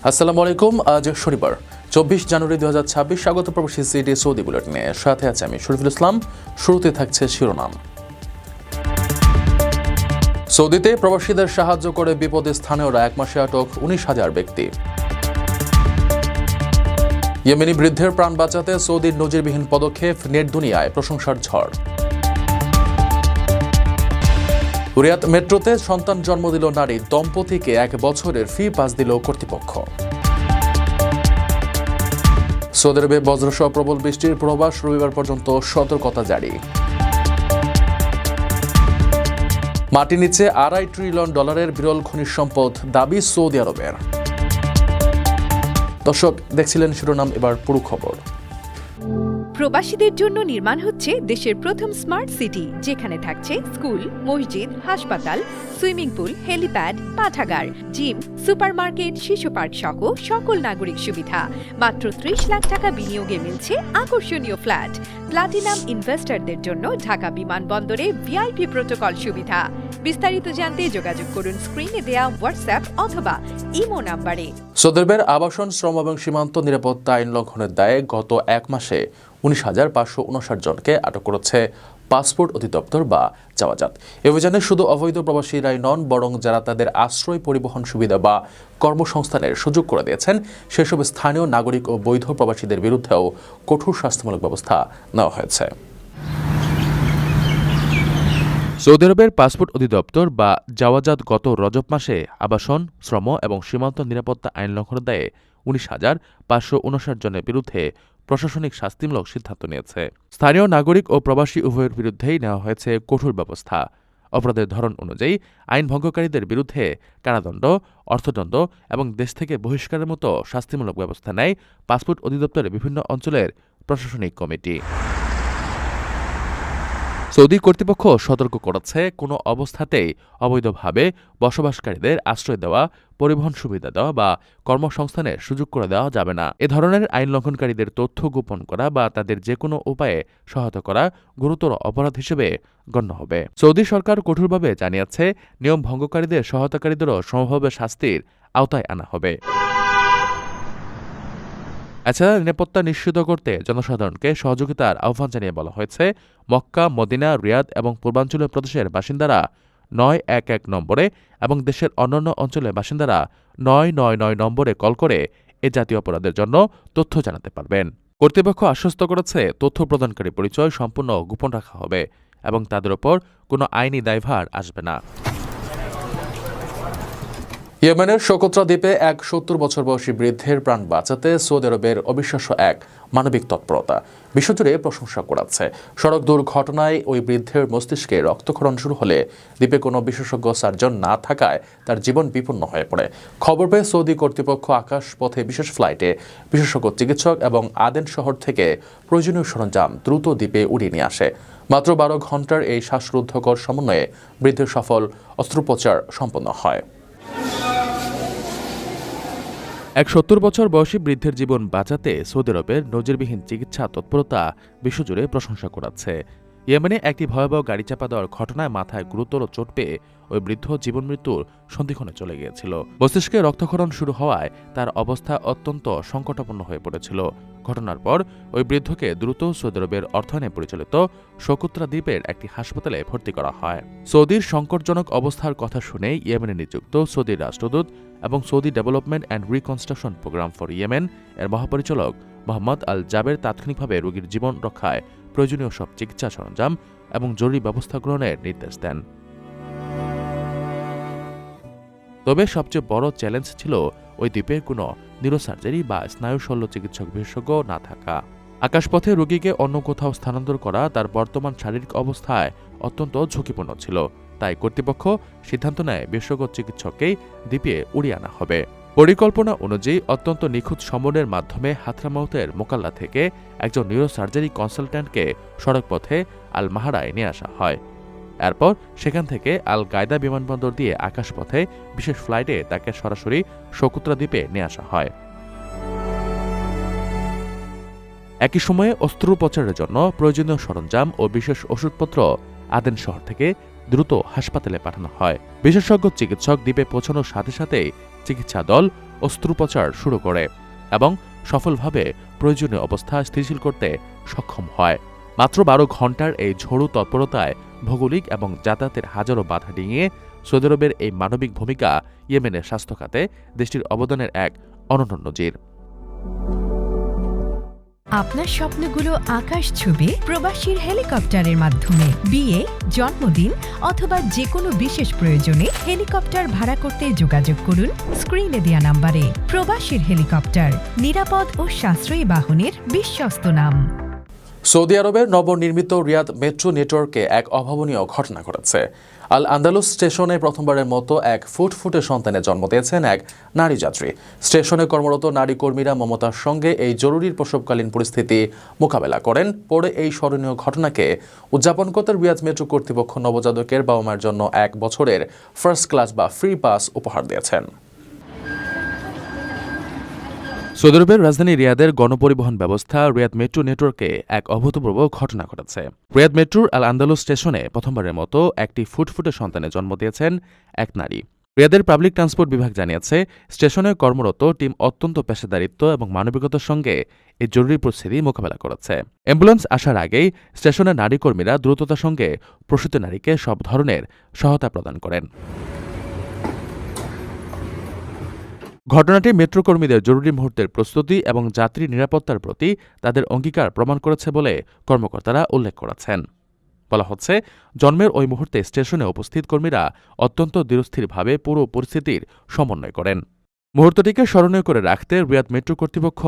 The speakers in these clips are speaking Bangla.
আসসালামু আলাইকুম। আজ শনিবার 24 জানুয়ারি 2026। স্বাগত প্রবাসী সিটি সৌদি বুলেটিনে, সাথে আছে আমি শরীফুল ইসলাম। শুরুতে থাকছে শিরোনাম। সৌদিতে প্রবাসীদের সাহায্য করে বিপদে স্থানীয়রা, 1 মাসে আটক 19,000 ব্যক্তি। ইয়েমেনি বৃদ্ধের প্রাণ বাঁচাতে সৌদির নজিরবিহীন পদক্ষেপ, নেট দুনিয়ায় প্রশংসার ঝড়। রিয়াদ মেট্রোতে সন্তান জন্ম দিল নারী, দম্পতিকে 1 বছরের ফি পাস দিল কর্তৃপক্ষ। সৌদি আরবে বজ্রসহ প্রবল বৃষ্টির পূর্বাভাস, রবিবার পর্যন্ত সতর্কতা জারি। মাটির নিচে $2.5 ট্রিলিয়ন বিরল খনিজ সম্পদ, দাবি সৌদি আরবের। দর্শক, দেখছিলেন শিরোনাম, এবার পুরো খবর। প্রবাসীদের জন্য নির্মাণ হচ্ছে দেশের প্রথম স্মার্ট সিটি, যেখানে থাকছে স্কুল, মসজিদ, হাসপাতাল, সুইমিং পুল, হেলিপ্যাড, পাঠাগার, জিম, সুপারমার্কেট, শিশু পার্ক সহ সকল নাগরিক সুবিধা। মাত্র 30 লাখ টাকা বিনিয়োগে মিলছে আকর্ষণীয় ফ্ল্যাট। প্লাটিনাম ইনভেস্টরদের জন্য ঢাকা বিমানবন্দরে ভিআইপি প্রোটোকল সুবিধা। বিস্তারিত জানতে যোগাযোগ করুন স্ক্রিনে দেয়া হোয়াটসঅ্যাপ অথবা ইমো নাম্বারে। সৌদি আরবের আবাসন, শ্রম এবং সীমান্ত নিরাপত্তা আইন লঙ্ঘনের দায়ে গত 1 মাসে 19,559 জনকে আটক করেছে পাসপোর্ট অধিদপ্তর বা জাওয়াজাত। এ অভিযানে শুধু অবৈধ প্রবাসীরাই নন, বরং যারা তাদের আশ্রয়, পরিবহন সুবিধা বা কর্মসংস্থানের সুযোগ করে দিয়েছেন সেসব স্থানীয় নাগরিক ও বৈধ প্রবাসীদের বিরুদ্ধেও কঠোর শাস্তিমূলক ব্যবস্থা নেওয়া হয়েছে। সৌদি আরবের পাসপোর্ট অধিদপ্তর বা জাওয়াজাত গত রজব মাসে আবাসন, শ্রম এবং সীমান্ত নিরাপত্তা আইন লঙ্ঘনের দায়ে 19,559 জনের বিরুদ্ধে প্রশাসনিক শাস্তিমূলক সিদ্ধান্ত নিয়েছে। স্থানীয় নাগরিক ও প্রবাসী উভয়ের বিরুদ্ধেই নেওয়া হয়েছে কঠোর ব্যবস্থা। অপরাধের ধরন অনুযায়ী আইন ভঙ্গকারীদের বিরুদ্ধে কারাদণ্ড, অর্থদণ্ড এবং দেশ থেকে বহিষ্কারের মতো শাস্তিমূলক ব্যবস্থা নেয় পাসপোর্ট অধিদপ্তরের বিভিন্ন অঞ্চলের প্রশাসনিক কমিটি। সৌদি কর্তৃপক্ষ সতর্ক করেছে, কোনো অবস্থাতেই অবৈধভাবে বসবাসকারীদের আশ্রয় দেওয়া, পরিবহন সুবিধা দেওয়া বা কর্মসংস্থানের সুযোগ করে দেওয়া যাবে না। এ ধরনের আইন লঙ্ঘনকারীদের তথ্য গোপন করা বা তাদের যে কোনো উপায়ে সহায়তা করা গুরুতর অপরাধ হিসেবে গণ্য হবে। সৌদি সরকার কঠোরভাবে জানিয়েছে, নিয়ম ভঙ্গকারীদের সহায়তাকারীদেরও সমভাবে শাস্তির আওতায় আনা হবে। এছাড়া নিরাপত্তা নিশ্চিত করতে জনসাধারণকে সহযোগিতার আহ্বান জানিয়ে বলা হয়েছে, মক্কা, মদিনা, রিয়াদ এবং পূর্বাঞ্চলীয় প্রদেশের বাসিন্দারা 911 নম্বরে এবং দেশের অন্যান্য অঞ্চলের বাসিন্দারা 999 নম্বরে কল করে এ জাতীয় অপরাধের জন্য তথ্য জানাতে পারবেন। কর্তৃপক্ষ আশ্বস্ত করেছে, তথ্য প্রদানকারী পরিচয় সম্পূর্ণ গোপন রাখা হবে এবং তাদের ওপর কোনো আইনি দায়ভার আসবে না। ইয়েমেনের সোকোত্রা দ্বীপে এক 70 বছর বয়সী বৃদ্ধের প্রাণ বাঁচাতে সৌদি আরবের অবিশ্বাস্য এক মানবিক তৎপরতা বিশ্বজুড়ে প্রশংসা কুড়াচ্ছে। সড়ক দুর্ঘটনায় ওই বৃদ্ধের মস্তিষ্কে রক্তক্ষরণ শুরু হলে দ্বীপে কোনো বিশেষজ্ঞ সার্জন না থাকায় তার জীবন বিপন্ন হয়ে পড়ে। খবর পেয়ে সৌদি কর্তৃপক্ষ আকাশপথে বিশেষ ফ্লাইটে বিশেষজ্ঞ চিকিৎসক এবং আদেন শহর থেকে প্রয়োজনীয় সরঞ্জাম দ্রুত দ্বীপে উড়িয়ে নিয়ে আসে। মাত্র 12 ঘন্টার এই শ্বাসরুদ্ধকর সমন্বয়ে বৃদ্ধের সফল অস্ত্রোপচার সম্পন্ন হয়। এক 70 বছর বয়সী বৃদ্ধের জীবন বাঁচাতে সৌদি আরবের নজিরবিহীন চিকিৎসা তৎপরতা বিশ্বজুড়ে প্রশংসা কুড়াচ্ছে। ইয়েমেনে একটি ভয়াবহ গাড়ি চাপা দেওয়ার ঘটনায় মাথায় গুরুতর চোট পেয়ে ওই বৃদ্ধ জীবন মৃত্যুর সন্ধিক্ষণে চলে গিয়েছিল। মস্তিষ্কে রক্তক্ষরণ শুরু হওয়ায় তার অবস্থা অত্যন্ত সংকটাপন্ন হয়ে পড়েছিল। ঘটনার পর ওই বৃদ্ধকে দ্রুত সৌদি আরবের অর্থায়নে পরিচালিত সোকোত্রা দ্বীপের একটি হাসপাতালে ভর্তি করা হয়। সৌদির সংকটজনক অবস্থার কথা শুনেই ইয়েমেনে নিযুক্ত সৌদির রাষ্ট্রদূত এবং Saudi development and reconstruction programme for Yemen এর মহাপরিচালক মোহাম্মদ আল জাবের তাৎক্ষণিকভাবে রোগীর জীবন রক্ষায় প্রয়োজনীয় সব চিকিৎসা সরঞ্জাম এবং জরুরি ব্যবস্থা গ্রহণের নির্দেশ দেন। তবে সবচেয়ে বড় চ্যালেঞ্জ ছিল ওই দ্বীপে কোনো নিউরোসার্জারি বা স্নায়ু শল্য চিকিৎসক বিশেষজ্ঞ না থাকা। আকাশপথে রোগীকে অন্য কোথাও স্থানান্তর করা তার বর্তমান শারীরিক অবস্থায় অত্যন্ত ঝুঁকিপূর্ণ ছিল। তাই কর্তৃপক্ষ সিদ্ধান্ত নেয় বিশেষজ্ঞ চিকিৎসককেই দ্বীপে উড়িয়ে আনা হবে। পরিকল্পনা অনুযায়ী অত্যন্ত নিখুঁত সমন্বয়ের মাধ্যমে হাথরামাউতের মোকাল্লা থেকে একজন নিউরোসার্জারি কনসালট্যান্টকে সড়কপথে আল মাহারায় নিয়ে আসা হয়। এরপর সেখান থেকে আল গায়দা বিমানবন্দর দিয়ে আকাশপথে বিশেষ ফ্লাইটে তাকে সরাসরি সোকোত্রা দ্বীপে নিয়ে আসা হয়। একই সময়ে অস্ত্রোপচারের জন্য প্রয়োজনীয় সরঞ্জাম ও বিশেষ ওষুধপত্র আদেন শহর থেকে দ্রুত হাসপাতালে পাঠানো হয়। বিশেষজ্ঞ চিকিৎসক দ্বীপে পৌঁছানোর সাথে সাথেই চিকিৎসা দল অস্ত্রোপচার শুরু করে এবং সফলভাবে প্রয়োজনীয় অবস্থা স্থিতিশীল করতে সক্ষম হয়। মাত্র 12 ঘণ্টার এই ঝড়ু তৎপরতায় ভৌগোলিক এবং যাতায়াতের হাজারো বাধা ডিঙিয়ে সৌদি আরবের এই মানবিক ভূমিকা ইয়েমেনের স্বাস্থ্য খাতে দেশটির অবদানের এক অনন্য নজির। আপনার স্বপ্নগুলো আকাশ ছুবে প্রবাসীর হেলিকপ্টারের মাধ্যমে। বিয়ে, জন্মদিন অথবা যে কোনো বিশেষ প্রয়োজনে হেলিকপ্টার ভাড়া করতে যোগাযোগ করুন স্ক্রিনে দেয়া নাম্বারে। প্রবাসীর হেলিকপ্টার, নিরাপদ ও সাশ্রয়ী বাহনের বিশ্বস্ত নাম। সৌদি আরবের নবনির্মিত রিয়াদ মেট্রো নেটওয়ার্কে এক অভাবনীয় ঘটনা ঘটেছে। আল আন্দালুস স্টেশনে প্রথমবারের মতো এক ফুটফুটে সন্তানের জন্ম দিয়েছেন এক নারী যাত্রী। স্টেশনে কর্মরত নারী কর্মীরা মমতার সঙ্গে এই জরুরি প্রসবকালীন পরিস্থিতি মোকাবেলা করেন। পরে এই স্মরণীয় ঘটনাকে উদযাপন করতে রিয়াদ মেট্রো কর্তৃপক্ষ নবজাতকের বাবা মায়ের জন্য 1 বছরের ফার্স্ট ক্লাস বা ফ্রি পাস উপহার দিয়েছেন। সৌদি আরবের রাজধানী রিয়াদের গণপরিবহন ব্যবস্থা রিয়াদ মেট্রো নেটওয়ার্কে এক অভূতপূর্ব ঘটনা ঘটেছে। রিয়াদ মেট্রোর আল আন্দালুস স্টেশনে প্রথমবারের মতো একটি ফুটফুটে সন্তানের জন্ম দিয়েছেন এক নারী। রিয়াদের পাবলিক ট্রান্সপোর্ট বিভাগ জানিয়েছে, স্টেশনে কর্মরত টিম অত্যন্ত পেশাদারিত্ব এবং মানবিকতার সঙ্গে এই জরুরি পরিস্থিতি মোকাবেলা করেছে। অ্যাম্বুলেন্স আসার আগেই স্টেশনের নারী কর্মীরা দ্রুততার সঙ্গে প্রসূত নারীকে সব ধরনের সহায়তা প্রদান করেন। ঘটনাটি মেট্রো কর্মীদের জরুরি মুহূর্তের প্রস্তুতি এবং যাত্রী নিরাপত্তার প্রতি তাদের অঙ্গীকার প্রমাণ করেছে বলে কর্মকর্তারা উল্লেখ করেছেন। বলা হচ্ছে, জন্মের ওই মুহূর্তে স্টেশনে উপস্থিত কর্মীরা অত্যন্ত ধীরস্থিরভাবে পুরো পরিস্থিতির সমন্বয় করেন। মুহূর্তটিকে স্মরণীয় করে রাখতে রিয়াদ মেট্রো কর্তৃপক্ষ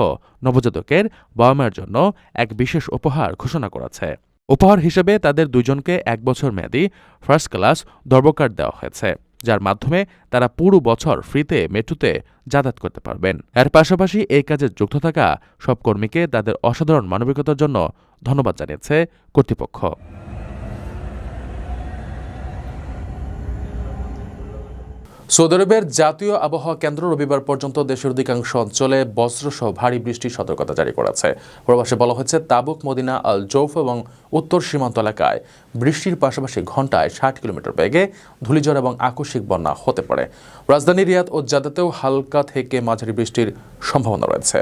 নবজাতকের বাবা মায়ের জন্য এক বিশেষ উপহার ঘোষণা করেছে। উপহার হিসেবে তাদের দুজনকে 1 বছর মেয়াদী ফার্স্ট ক্লাস দর্বকার্ড দেওয়া হয়েছে, যার মাধ্যমে তারা পুরো বছর ফ্রিতে মেট্রোতে যাতায়াত করতে পারবেন। এর পাশাপাশি এই কাজে যুক্ত থাকা সব কর্মীকে তাদের অসাধারণ মানবিকতার জন্য ধন্যবাদ জানিয়েছে কর্তৃপক্ষ। সৌদি আরবের জাতীয় আবহাওয়া কেন্দ্র রবিবার পর্যন্ত দেশের অধিকাংশ অঞ্চলে বজ্রসহ ভারী বৃষ্টির সতর্কতা জারি করেছে। পূর্বাভাসে বলা হয়েছে, তাবুক, মদিনা, আল জৌফ এবং উত্তর সীমান্ত এলাকায় বৃষ্টির পাশাপাশি ঘণ্টায় 60 কিলোমিটার বেগে ধূলিঝড় এবং আকস্মিক বন্যা হতে পারে। রাজধানী রিয়াদ ও জাদাতেও হালকা থেকে মাঝারি বৃষ্টির সম্ভাবনা রয়েছে।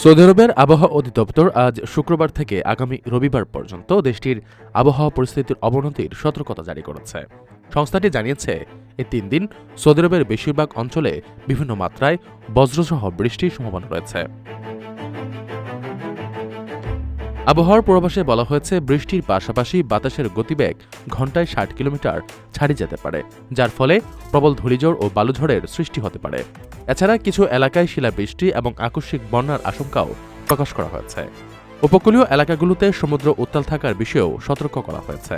সৌদি আরবের আবহাওয়া অধিদপ্তর আজ শুক্রবার থেকে আগামী রবিবার পর্যন্ত দেশটির আবহাওয়া পরিস্থিতির অবনতির সতর্কতা জারি করেছে। সংস্থাটি জানিয়েছে, এই 3 দিন সৌদি আরবের বেশিরভাগ অঞ্চলে বিভিন্ন মাত্রায় বজ্রসহ বৃষ্টির সম্ভাবনা রয়েছে। আবহাওয়ার পূর্বাভাসে বলা হয়েছে, বৃষ্টির পাশাপাশি বাতাসের গতিবেগ ঘণ্টায় 60 কিলোমিটার ছাড়িয়ে যেতে পারে, যার ফলে প্রবল ধূলিঝড় ও বালুঝড়ের সৃষ্টি হতে পারে। এছাড়া কিছু এলাকায় শিলাবৃষ্টি এবং আকস্মিক বন্যার আশঙ্কাও প্রকাশ করা হয়েছে। উপকূলীয় এলাকাগুলোতে সমুদ্র উত্তাল থাকার বিষয়েও সতর্ক করা হয়েছে।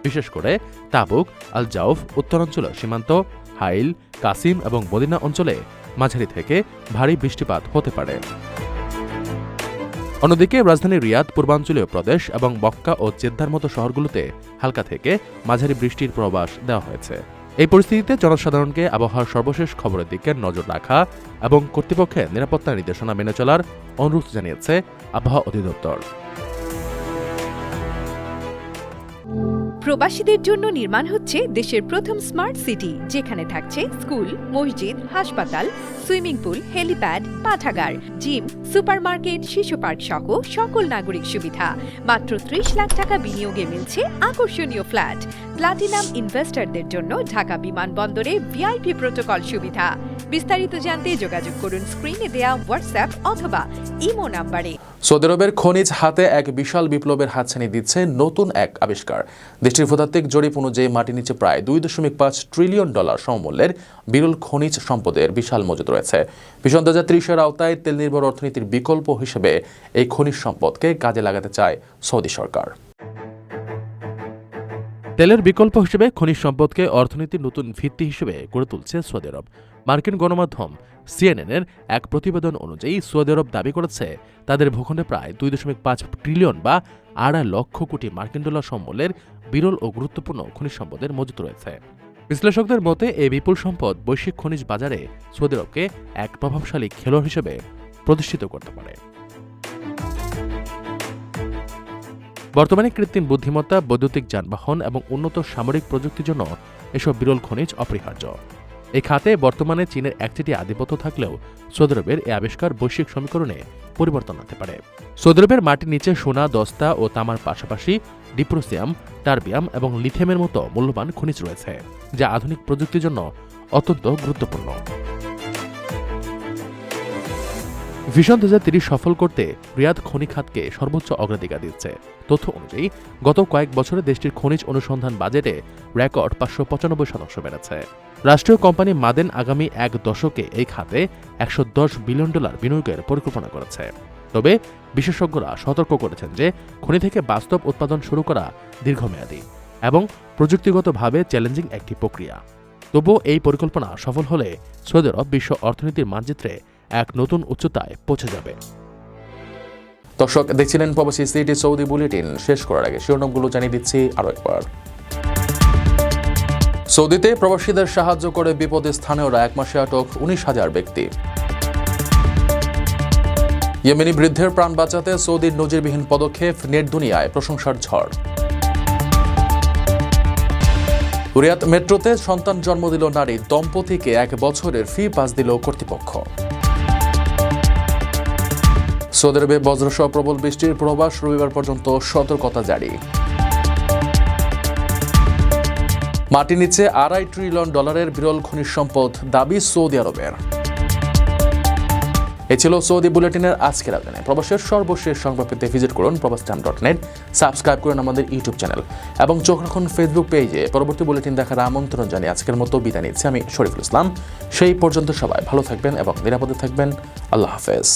বিশেষ করে তাবুক, আল জাউফ উত্তরাঞ্চলীয় সীমান্ত, হাইল, কাসিম এবং মদিনা অঞ্চলে মাঝারি থেকে ভারী বৃষ্টিপাত হতে পারে। অন্যদিকে রাজধানী রিয়াদ, পূর্বাঞ্চলীয় প্রদেশ এবং মক্কা ও জেদ্দার মতো শহরগুলোতে হালকা থেকে মাঝারি বৃষ্টির পূর্বাভাস দেওয়া হয়েছে। এই পরিস্থিতিতে জনসাধারণকে আবহাওয়ার সর্বশেষ খবরের দিকে নজর রাখা এবং কর্তৃপক্ষের নিরাপত্তা নির্দেশনা মেনে চলার অনুরোধ জানিয়েছে আবহাওয়া অধিদপ্তর। প্রবাসীদের জন্য নির্মাণ হচ্ছে দেশের প্রথম স্মার্ট সিটি, যেখানে থাকছে স্কুল, মসজিদ, হাসপাতাল, সুইমিং পুল, হেলিপ্যাড, পাঠাগার, জিম, সুপারমার্কেট, শিশু পার্ক সহ সকল নাগরিক সুবিধা। মাত্র 30 লাখ টাকা বিনিয়োগে মিলছে আকর্ষণীয় ফ্ল্যাট। প্লাটিনাম ইনভেস্টরদের জন্য ঢাকা বিমানবন্দরে ভিআইপি প্রোটোকল সুবিধা। বিস্তারিত জানতে যোগাযোগ করুন স্ক্রিনে দেয়া হোয়াটসঅ্যাপ অথবা ইমো নাম্বারে। সৌদি আরবের খনিজ হাতে এক বিশাল বিপ্লবের হাতছানি দিচ্ছে নতুন এক আবিষ্কার। দেশটির ভূতাত্ত্বিক জরিপ অনুযায়ী মাটির নিচে প্রায় $2.5 ট্রিলিয়ন সমমূল্যের বিরল খনিজ সম্পদের বিশাল মজুদ রয়েছে। ভিশন 2030-এর আওতায় তেল নির্ভর অর্থনীতির বিকল্প হিসেবে এই খনিজ সম্পদকে কাজে লাগাতে চায় সৌদি সরকার। তেলের বিকল্প হিসেবে খনিজ সম্পদকে অর্থনীতির নতুন ভিত্তি হিসেবে গড়ে তুলছে সৌদি আরব। মার্কিন গণমাধ্যম CNN-এর এক প্রতিবেদন অনুযায়ী সৌদি আরব দাবি করেছে, তাদের ভূখণ্ডে প্রায় $2.5 ট্রিলিয়ন বা $2.5 লক্ষ কোটি মার্কিন ডলার সমমূল্যের বিরল ও গুরুত্বপূর্ণ খনিজ সম্পদের মজুত রয়েছে। বিশ্লেষকদের মতে, এই বিপুল সম্পদ বৈশ্বিক খনিজ বাজারে সৌদি আরবকে এক প্রভাবশালী খেলোয়াড় হিসেবে প্রতিষ্ঠিত করতে পারে। বর্তমানে কৃত্রিম বুদ্ধিমত্তা, বৈদ্যুতিক যানবাহন এবং উন্নত সামরিক প্রযুক্তির জন্য এসব বিরল খনিজ অপরিহার্য। এই খাতে বর্তমানে চীনের একচেটিয়া আধিপত্য থাকলেও সৌদি আরবের এই আবিষ্কার বৈশ্বিক সমীকরণে পরিবর্তন আনতে পারে। সৌদি আরবের মাটির নিচে সোনা, দস্তা ও তামার পাশাপাশি ডিপ্রোসিয়াম, টারবিয়াম এবং লিথিয়ামের মতো মূল্যবান খনিজ রয়েছে, যা আধুনিক প্রযুক্তির জন্য অত্যন্ত গুরুত্বপূর্ণ। ভিশন 2030 সফল করতে রিয়াদ খনি খাতকে সর্বোচ্চ অগ্রাধিকার দিচ্ছে। তথ্য অনুযায়ী গত কয়েক বছরে দেশটির খনিজ অনুসন্ধান বাজেটে রেকর্ড 595% বেড়েছে। রাষ্ট্রীয় কোম্পানি মাদেন আগামী এক দশকে এই খাতে $110 বিলিয়ন বিনিয়োগের পরিকল্পনা করেছে। তবে বিশেষজ্ঞরা সতর্ক করেছেন যে খনি থেকে বাস্তব উৎপাদন শুরু করা দীর্ঘমেয়াদী এবং প্রযুক্তিগতভাবে চ্যালেঞ্জিং একটি প্রক্রিয়া। তবুও এই পরিকল্পনা সফল হলে সৌদি আরব বিশ্ব অর্থনীতির মানচিত্রে এক নতুন উচ্চতায় পৌঁছে যাবে। দর্শক দেখছিলেন প্রবাসী সিটি সৌদি বুলেটিন। শেষ করার আগে শিরোনামগুলো জানিয়ে দিচ্ছি আরও একবার। সৌদিতে প্রবাসীদের সাহায্য করে বিপদে স্থানীয়রা 1 মাসে আটক 19,000 ব্যক্তি। ইয়েমেনি বৃদ্ধের প্রাণ বাঁচাতে সৌদির নজিরবিহীন পদক্ষেপ, নেট দুনিয়ায় প্রশংসার ঝড়। রিয়াদ মেট্রোতে সন্তান জন্ম দিল নারী, দম্পতিকে 1 বছরের ফি পাস দিল কর্তৃপক্ষ। সৌদি আরবে বজ্রসহ প্রবল বৃষ্টির পূর্বাভাস, রবিবার পর্যন্ত সতর্কতা জারি। মাটির নিচে $2.5 ট্রিলিয়ন বিরল খনিজ সম্পদ দাবি সৌদি আরবের। এ ছিল সৌদি বুলেটিনের আজকের আয়োজনে। প্রবাসের সর্বশেষ সংবাদ পেতে ভিজিট করুন probastown.net, সাবস্ক্রাইব করুন আমাদের ইউটিউব চ্যানেল এবং চোখ রাখুন ফেসবুক পেজে। পরবর্তী বুলেটিন দেখার আমন্ত্রণ জানিয়ে আজকের মতো বিদায় নিচ্ছি আমি শরীফুল ইসলাম। সেই পর্যন্ত সবাই ভালো থাকবেন এবং নিরাপদে থাকবেন। আল্লাহ হাফেজ।